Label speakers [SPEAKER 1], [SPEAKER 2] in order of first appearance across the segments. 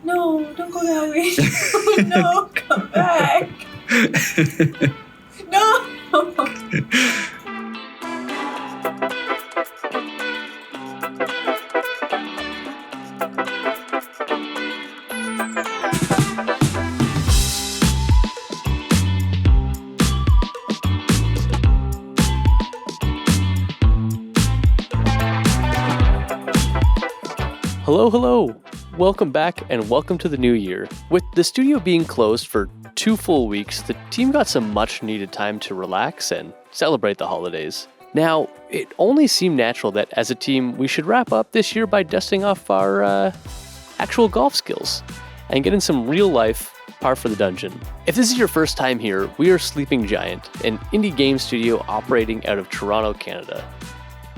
[SPEAKER 1] No, don't go that way. No, come back. No.
[SPEAKER 2] Hello. Welcome back and welcome to the new year. With the studio being closed for 2 full weeks, the team got some much needed time to relax and celebrate the holidays. Now, it only seemed natural that as a team, we should wrap up this year by dusting off our actual golf skills and get in some real life par for the dungeon. If this is your first time here, we are Sleeping Giant, an indie game studio operating out of Toronto, Canada.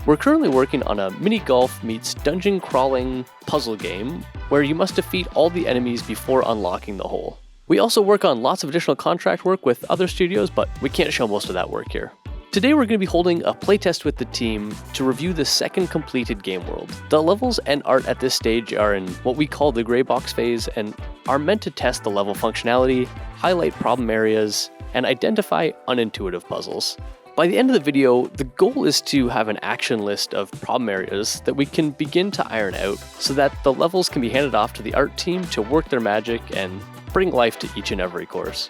[SPEAKER 2] We're currently working on a mini golf meets dungeon crawling puzzle game where you must defeat all the enemies before unlocking the hole. We also work on lots of additional contract work with other studios, but we can't show most of that work here. Today we're going to be holding a playtest with the team to review the second completed game world. The levels and art at this stage are in what we call the gray box phase and are meant to test the level functionality, highlight problem areas, and identify unintuitive puzzles. By the end of the video, the goal is to have an action list of problem areas that we can begin to iron out so that the levels can be handed off to the art team to work their magic and bring life to each and every course.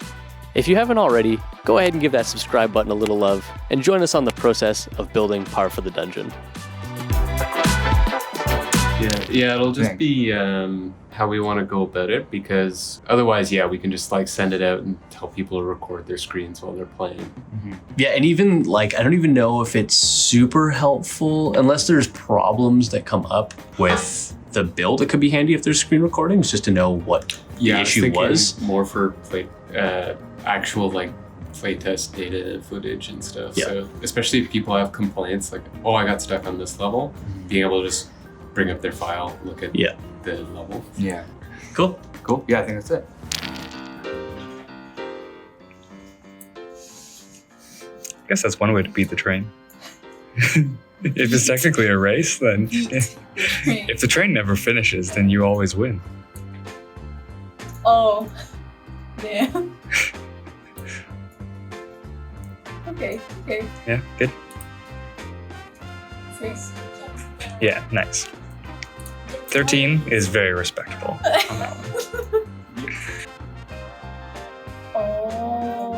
[SPEAKER 2] If you haven't already, go ahead and give that subscribe button a little love and join us on the process of building par for the dungeon.
[SPEAKER 3] Yeah, it'll just be how we want to go about it, because otherwise, we can just send it out and tell people to record their screens while they're playing.
[SPEAKER 4] Mm-hmm. Yeah, and even I don't even know if it's super helpful unless there's problems that come up with the build. It could be handy if there's screen recordings just to know what the issue was.
[SPEAKER 3] More for actual playtest data footage and stuff.
[SPEAKER 4] Yeah.
[SPEAKER 3] So especially if people have complaints I got stuck on this level, being able to just bring up their file, look at the level.
[SPEAKER 5] Yeah.
[SPEAKER 4] Cool.
[SPEAKER 5] Yeah, I think that's it.
[SPEAKER 6] I guess that's one way to beat the train. If it's technically a race, then if the train never finishes, then you always win.
[SPEAKER 1] Oh. Yeah. Okay.
[SPEAKER 6] Yeah, good.
[SPEAKER 1] Six.
[SPEAKER 6] Yeah, nice. 13 is very respectable on that one.
[SPEAKER 1] Oh.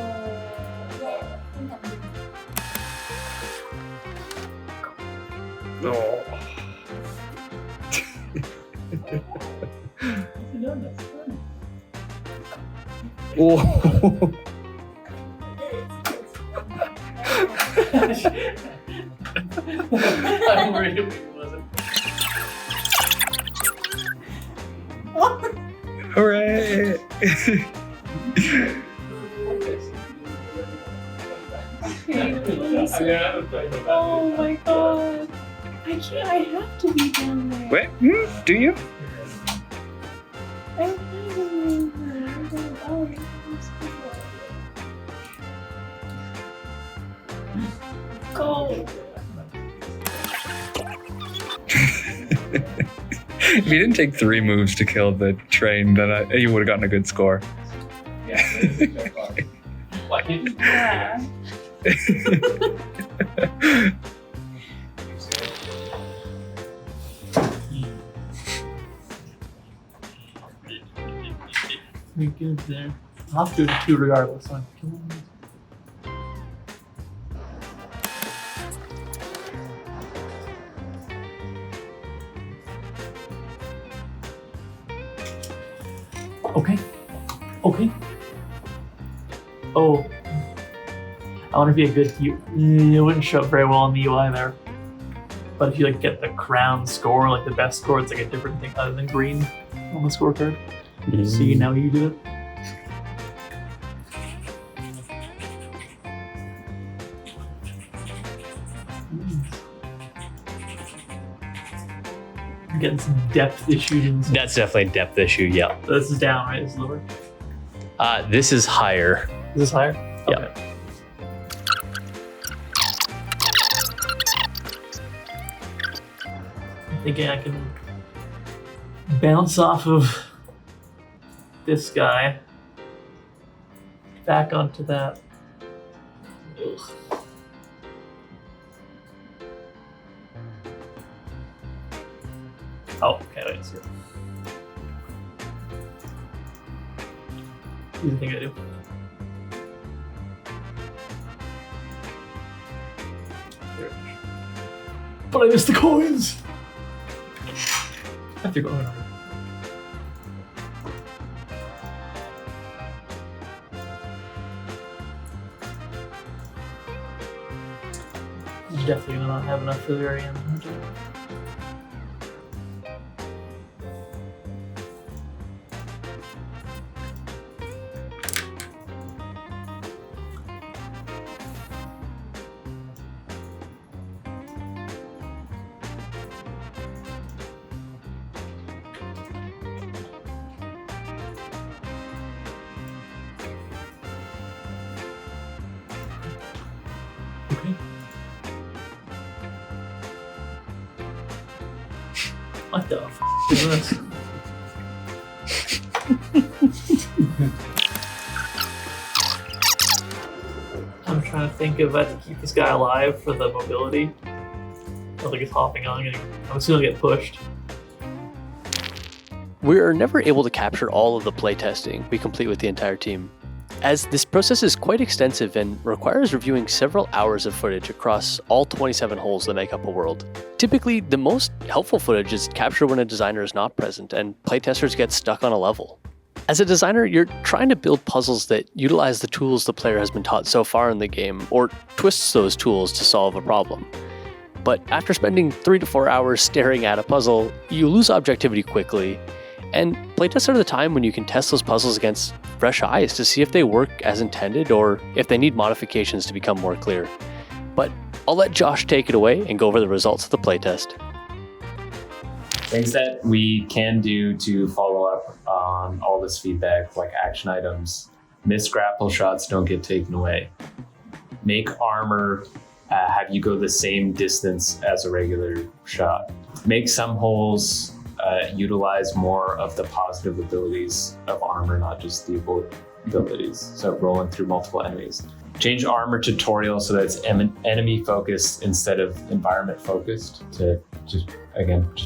[SPEAKER 6] No. Oh.
[SPEAKER 2] I'm really wasn't.
[SPEAKER 6] Hooray!
[SPEAKER 1] Oh my god. I can't. I have to be down there.
[SPEAKER 6] Wait, do you?
[SPEAKER 1] I have to be there. Oh, go.
[SPEAKER 6] If you didn't take 3 moves to kill the train, then you would have gotten a good score.
[SPEAKER 1] Yeah.
[SPEAKER 2] We're good there. I'll have to do it 2 regardless. Okay. Oh. I wonder if you had good... It wouldn't show up very well on the UI there. But if you get the crown score, the best score, it's a different thing other than green on the scorecard. See, now you do it. I'm getting some depth issues.
[SPEAKER 4] That's definitely a depth issue, yeah.
[SPEAKER 2] This is down, right? This is lower.
[SPEAKER 4] This is higher.
[SPEAKER 2] Is this higher?
[SPEAKER 4] Yeah.
[SPEAKER 2] Okay. I'm thinking I can bounce off of
[SPEAKER 1] this guy back onto that. Ugh. Oh, okay, wait, see it. What do you think I do? But I missed the coins! I have to go over. Definitely gonna not have enough for the very end. Okay. What the f is this? I'm trying to think of how to keep this guy alive for the mobility. I don't think it's hopping on. I'm just gonna get pushed.
[SPEAKER 2] We are never able to capture all of the playtesting we complete with the entire team, as this process is quite extensive and requires reviewing several hours of footage across all 27 holes that make up a world. Typically, the most helpful footage is captured when a designer is not present and playtesters get stuck on a level. As a designer, you're trying to build puzzles that utilize the tools the player has been taught so far in the game, or twists those tools to solve a problem. But after spending 3 to 4 hours staring at a puzzle, you lose objectivity quickly, and playtests are the time when you can test those puzzles against fresh eyes to see if they work as intended or if they need modifications to become more clear. But I'll let Josh take it away and go over the results of the playtest.
[SPEAKER 3] Things that we can do to follow up on all this feedback, like action items, missed grapple shots don't get taken away. Make armor have you go the same distance as a regular shot. Make some holes utilize more of the positive abilities of armor, not just the abilities. So rolling through multiple enemies. Change armor tutorial so that it's enemy focused instead of environment focused to just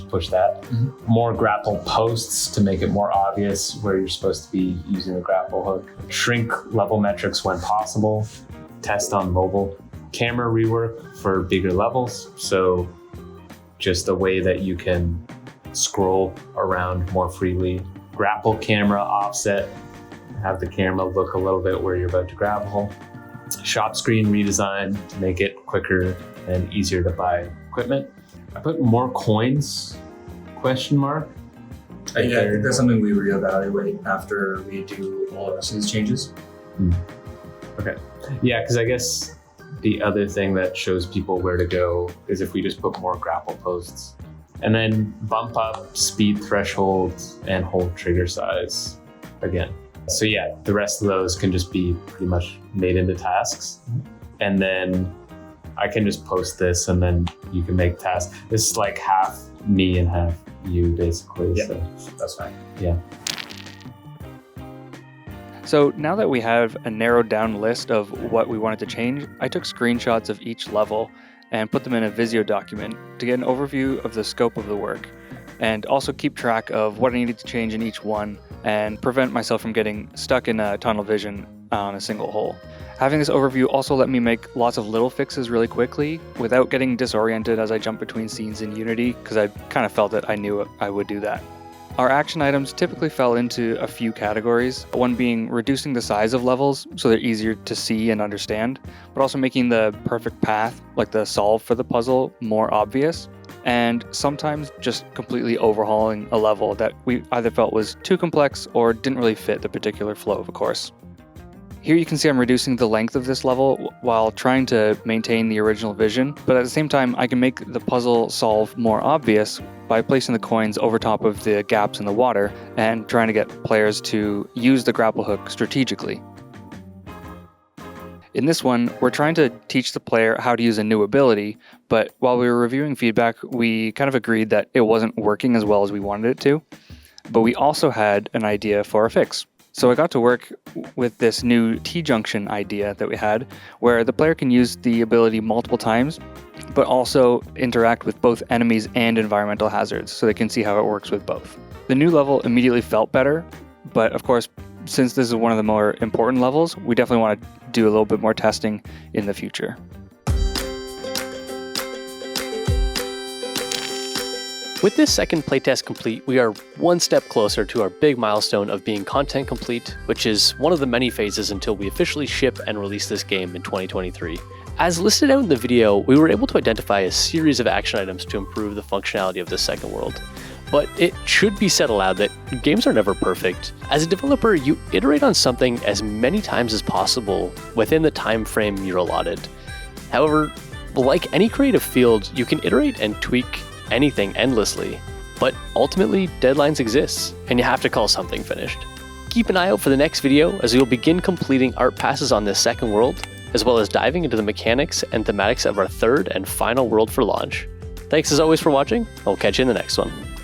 [SPEAKER 3] push that. Mm-hmm. More grapple posts to make it more obvious where you're supposed to be using the grapple hook. Shrink level metrics when possible. Test on mobile. Camera rework for bigger levels. So just a way that you can scroll around more freely. Grapple camera offset. Have the camera look a little bit where you're about to grapple. Shop screen redesign to make it quicker and easier to buy equipment. I put more coins, question mark.
[SPEAKER 5] I think that's something we reevaluate after we do all the rest of these changes.
[SPEAKER 3] Okay. Yeah, because I guess the other thing that shows people where to go is if we just put more grapple posts. And then bump up speed threshold and hold trigger size again. So yeah, the rest of those can just be pretty much made into tasks. And then I can just post this and then you can make tasks. This is like half me and half you basically.
[SPEAKER 5] Yeah,
[SPEAKER 3] so
[SPEAKER 5] that's fine.
[SPEAKER 3] Yeah.
[SPEAKER 7] So now that we have a narrowed down list of what we wanted to change, I took screenshots of each level and put them in a Visio document to get an overview of the scope of the work, and also keep track of what I needed to change in each one and prevent myself from getting stuck in a tunnel vision on a single hole. Having this overview also let me make lots of little fixes really quickly without getting disoriented as I jump between scenes in Unity, because I kind of felt that I knew I would do that. Our action items typically fell into a few categories, one being reducing the size of levels so they're easier to see and understand, but also making the perfect path, like the solve for the puzzle, more obvious, and sometimes just completely overhauling a level that we either felt was too complex or didn't really fit the particular flow of a course. Here you can see I'm reducing the length of this level while trying to maintain the original vision, but at the same time I can make the puzzle solve more obvious by placing the coins over top of the gaps in the water and trying to get players to use the grapple hook strategically. In this one, we're trying to teach the player how to use a new ability, but while we were reviewing feedback, we kind of agreed that it wasn't working as well as we wanted it to. but we also had an idea for a fix. So I got to work with this new T-junction idea that we had, where the player can use the ability multiple times, but also interact with both enemies and environmental hazards, so they can see how it works with both. The new level immediately felt better, but of course, since this is one of the more important levels, we definitely want to do a little bit more testing in the future.
[SPEAKER 2] With this second playtest complete, we are one step closer to our big milestone of being content complete, which is one of the many phases until we officially ship and release this game in 2023. As listed out in the video, we were able to identify a series of action items to improve the functionality of this second world. But it should be said aloud that games are never perfect. As a developer, you iterate on something as many times as possible within the time frame you're allotted. However, like any creative field, you can iterate and tweak anything endlessly, but ultimately deadlines exist and you have to call something finished. Keep an eye out for the next video as we will begin completing art passes on this second world, as well as diving into the mechanics and thematics of our third and final world for launch. Thanks as always for watching, I'll catch you in the next one.